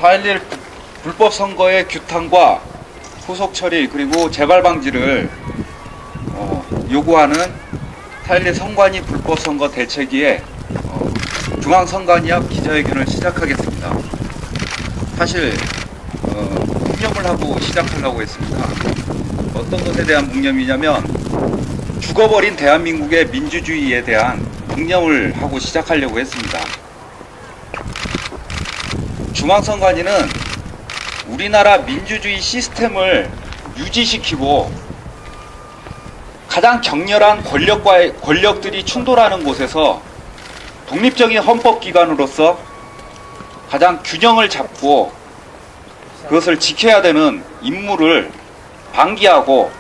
4.11 불법 선거의 규탄과 후속 처리 그리고 재발 방지를 요구하는 4.11 선관위 불법 선거 대책위의 중앙선관위 앞 기자회견을 시작하겠습니다. 사실 묵념을 하고 시작하려고 했습니다. 어떤 것에 대한 묵념이냐면 죽어버린 대한민국의 민주주의에 대한 묵념을 하고 시작하려고 했습니다. 중앙선관위는 우리나라 민주주의 시스템을 유지시키고 가장 격렬한 권력들이 충돌하는 곳에서 독립적인 헌법기관으로서 가장 균형을 잡고 그것을 지켜야 되는 임무를 방기하고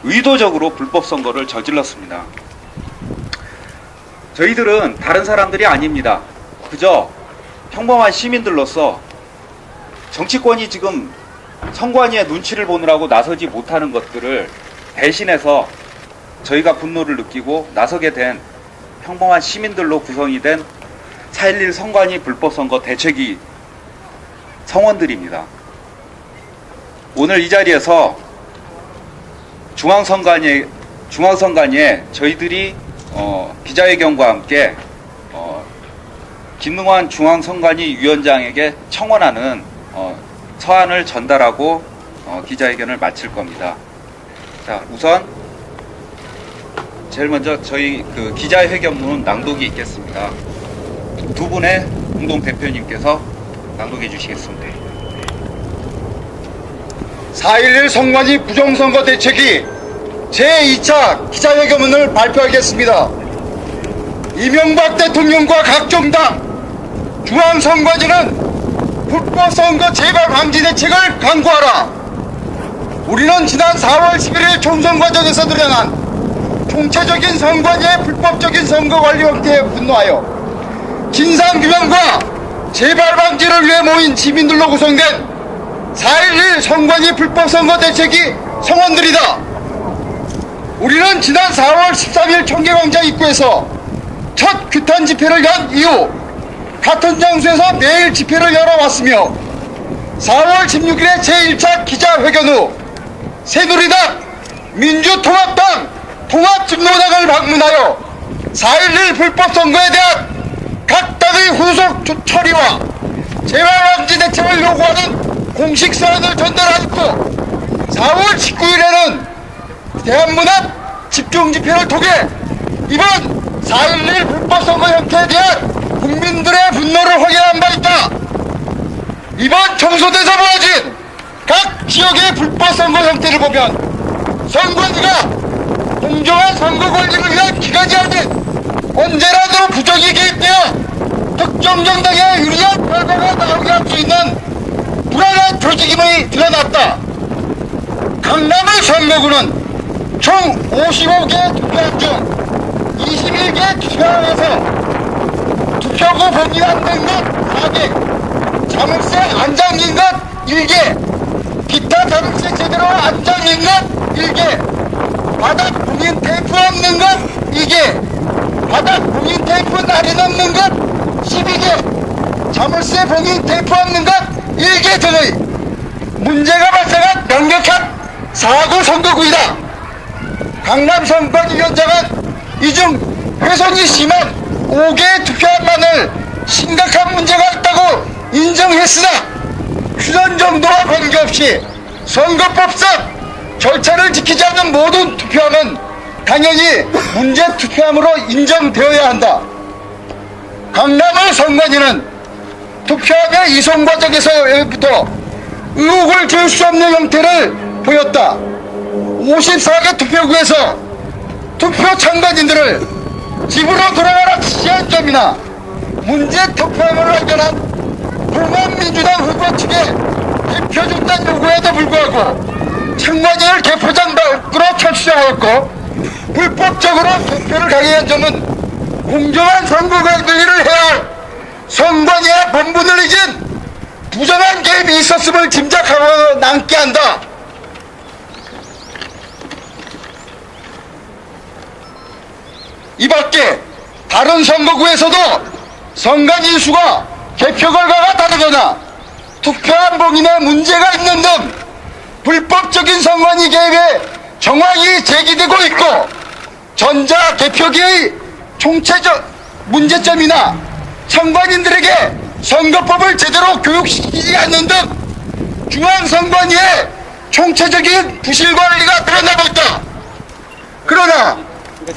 의도적으로 불법 선거를 저질렀습니다. 저희들은 다른 사람들이 아닙니다. 그저 평범한 시민들로서 정치권이 지금 선관위의 눈치를 보느라고 나서지 못하는 것들을 대신해서 저희가 분노를 느끼고 나서게 된 평범한 시민들로 구성이 된 4.11 선관위 불법 선거 대책위 성원들입니다. 오늘 이 자리에서 중앙선관위에 저희들이 기자회견과 함께 김능환 중앙선관위 위원장에게 청원하는 서한을 전달하고 기자회견을 마칠 겁니다. 자, 우선 제일 먼저 저희 기자회견문 낭독이 있겠습니다. 두 분의 공동 대표님께서 낭독해 주시겠습니다. 4.11 선관위 부정선거 대책위 제2차 기자회견문을 발표하겠습니다. 이명박 대통령과 각종 당 중앙선관위는 불법선거 재발 방지 대책을 강구하라. 우리는 지난 4월 11일 총선 과정에서 드러난 총체적인 선관위의 불법적인 선거 관리 형태에 분노하여 진상규명과 재발 방지를 위해 모인 시민들로 구성된 4.11 선관위 불법선거 대책위 성원들이다. 우리는 지난 4월 13일 청계광장 입구에서 첫 규탄 집회를 연 이후 같은 장소에서 매일 집회를 열어왔으며 4월 16일에 제1차 기자회견 후 새누리당, 민주통합당, 통합진보당을 방문하여 4.11 불법선거에 대한 각 당의 후속 처리와 재발방지 대책을 요구하는 공식 서한을 전달하였고 4월 19일에는 대한문 앞 집중집회를 통해 이번 4.11 불법선거 형태에 대한 국민들의 분노를 확인한 바 있다. 이번 청소대에서 벌어진 각 지역의 불법선거 형태를 보면 선관위가 공정한 선거 권리를 위한 기관이 아닌 언제라도 부정이 개입되어 특정 정당에 유리한 결과가 나오게 할 수 있는 불안한 조직임이 드러났다. 강남의 선거구는 총 55개 투표함 중 21개 투표함에서 투표구 봉인 안 된 것 4개, 자물쇠 안 잠긴 것 1개, 기타 자물쇠 제대로 안 잠긴 것 1개, 바닥 봉인 테이프 없는 것 2개, 바닥 봉인 테이프 날이 넘는 것 12개, 자물쇠 봉인 테이프 없는 것 1개 등의 문제가 발생한 명백한 사고 선거구이다. 강남 선관위원장은 이 중 훼손이 심한 5개의 투표함만을 심각한 문제가 있다고 인정했으나 휴전 정도와 관계없이 선거법상 절차를 지키지 않는 모든 투표함은 당연히 문제 투표함으로 인정되어야 한다. 강남의 선관위는 투표함의 이송 과정에서부터 의혹을 지울 수 없는 형태를 보였다. 54개 투표구에서 투표 참가진들을 집으로 돌아가라 지시한 점이나 문제 투표함을 발견한 통합민주당 후보 측의 개표 중단 요구에도 불구하고 참관인을 개표장 밖으로 철수하였고 불법적으로 개표를 강행한 점은 공정한 선거 관리를 해야 할 선관위의 본분을 잊은 부정한 개입이 있었음을 짐작하고 남게 한다. 이 밖에 다른 선거구에서도 선관 인수가 개표 결과가 다르거나 투표한 봉인에 문제가 있는 등 불법적인 선관위 개입에 정황이 제기되고 있고 전자 개표기의 총체적 문제점이나 선관인들에게 선거법을 제대로 교육시키지 않는 등 중앙선관위의 총체적인 부실관리가 드러나고 있다. 그러나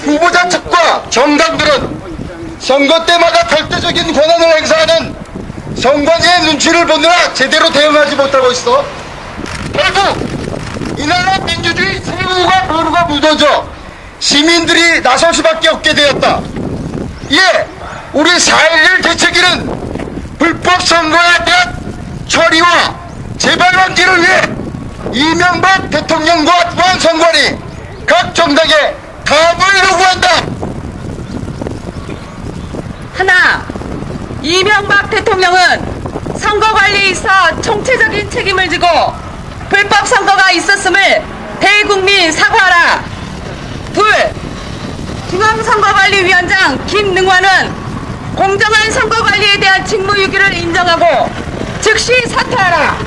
후보자 측과 정당들은 선거 때마다 절대적인 권한을 행사하는 선관위의 눈치를 보느라 제대로 대응하지 못하고 있어 결국 이 나라 민주주의 새우가 보루가 묻어져 시민들이 나설 수밖에 없게 되었다. 이에 우리 4.11 대책위는 불법 선거에 대한 처리와 재발 방지를 위해 이명박 대통령과 중앙선관위 각 정당에 가압을 요구한다. 하나, 이명박 대통령은 선거 관리에 있어 총체적인 책임을 지고 불법 선거가 있었음을 대국민 사과하라. 둘, 중앙선거관리위원장 김능환은 공정한 선거 관리에 대한 직무유기를 인정하고 즉시 사퇴하라.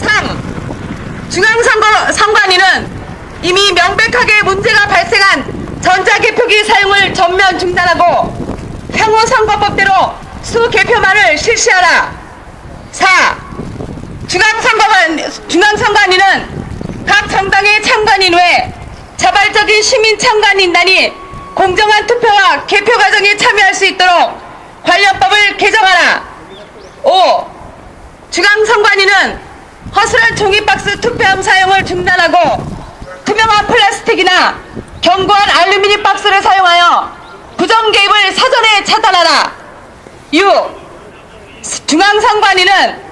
3. 중앙선관위는 이미 명백하게 문제가 발생한 전자개표기 사용을 전면 중단하고 향후 선거법대로 수개표만을 실시하라. 4. 중앙선관위는 각 정당의 참관인 외 자발적인 시민 참관인단이 공정한 투표와 개표 과정에 참여할 수 있도록 관련법을 개정하라. 5. 중앙선관위는 허술한 종이박스 투표함 사용을 중단하고 투명한 플라스틱이나 견고한 알루미늄 박스를 사용하여 부정 개입을 사전에 차단하라. 6. 중앙선관위는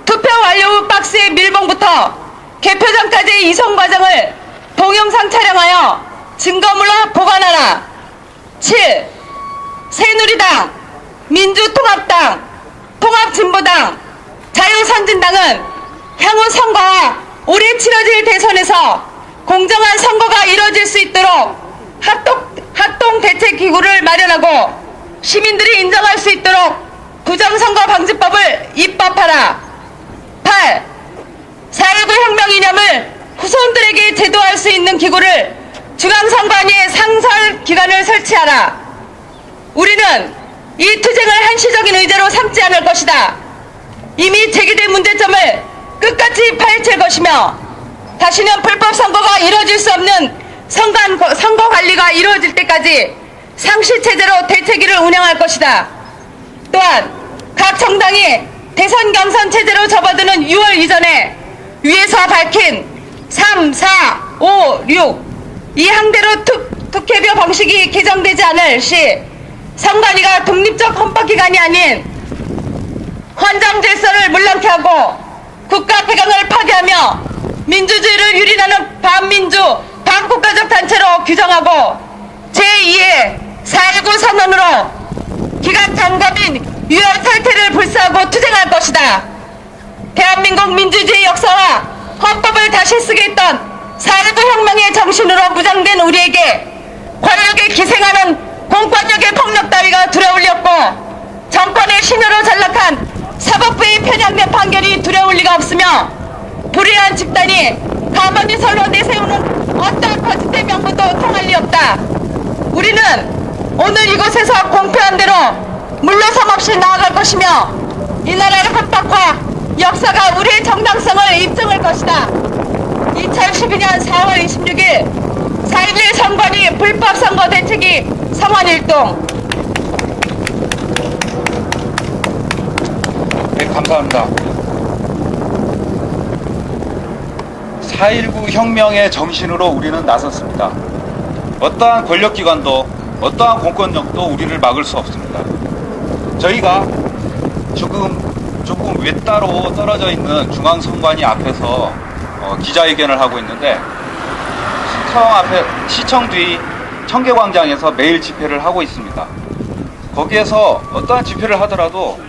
투표 완료 후 박스의 밀봉부터 개표 전까지의 이송 과정을 동영상 촬영하여 증거물로 보관하라. 7. 새누리당, 민주통합당, 통합진보당, 자유선진당은 향후 선거와 올해 치러질 대선에서 공정한 선거가 이뤄질 수 있도록 합동대책기구를 마련하고 시민들이 인정할 수 있도록 부정선거 방지법을 입법하라. 8. 4.19 혁명 이념을 후손들에게 제도할 수 있는 기구를 중앙선관위에 상설 기관을 설치하라. 우리는 이 투쟁을 한시적인 의제로 삼지 않을 것이다. 이미 제기된 문제점을 끝까지 파헤칠 것이며 다시는 불법 선거가 이뤄질 수 없는 선거 관리가 이루어질 때까지 상시체제로 대책위를 운영할 것이다. 또한 각 정당이 대선 경선 체제로 접어드는 6월 이전에 위에서 밝힌 3, 4, 5, 6 이 항대로 투개표 방식이 개정되지 않을 시 선관위가 독립적 헌법기관이 아닌 헌정 질서를 물랑케 하고 국가 폐강을 파괴하며 민주주의를 유린하는 반민주 반국가적 단체로 규정하고 제2의 4.19 선언으로 기각 점검인 유혈 탈퇴를 불사하고 투쟁할 것이다. 대한민국 민주주의 역사와 헌법을 다시 쓰겠던 4.19 혁명의 정신으로 무장된 우리에게 권력에 기생하는 공권력의 폭력 따위가 두려울 리 없고 정권의 신여로 전락한 사법부의 편향된 판결이 두려울 리가 없으며 불의한 집단이 가만히 설로 내세우는 어떠한 거짓된 명분도 통할 리 없다. 우리는 오늘 이곳에서 공표한 대로 물러섬 없이 나아갈 것이며 이 나라의 헌법과 역사가 우리의 정당성을 입증할 것이다. 2012년 4월 26일 4.11 선관위 불법 선거 대책위 성원일동. 네, 감사합니다. 4.19 혁명의 정신으로 우리는 나섰습니다. 어떠한 권력기관도 어떠한 공권력도 우리를 막을 수 없습니다. 저희가 조금 외따로 떨어져 있는 중앙선관위 앞에서 기자회견을 하고 있는데 시청 뒤 청계광장에서 매일 집회를 하고 있습니다. 거기에서 어떠한 집회를 하더라도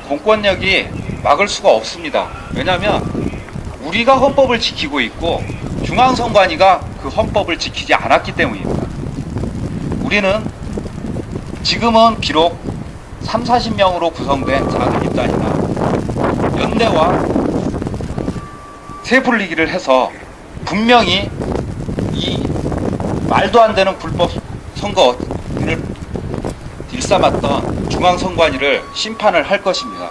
공권력이 막을 수가 없습니다. 왜냐하면 우리가 헌법을 지키고 있고 중앙선관위가 그 헌법을 지키지 않았기 때문입니다. 우리는 지금은 비록 3, 40명으로 구성된 작은 집단이나 연대와 세분리기를 해서 분명히 이 말도 안 되는 불법 선거를 일삼았던 중앙선관위를 심판을 할 것입니다.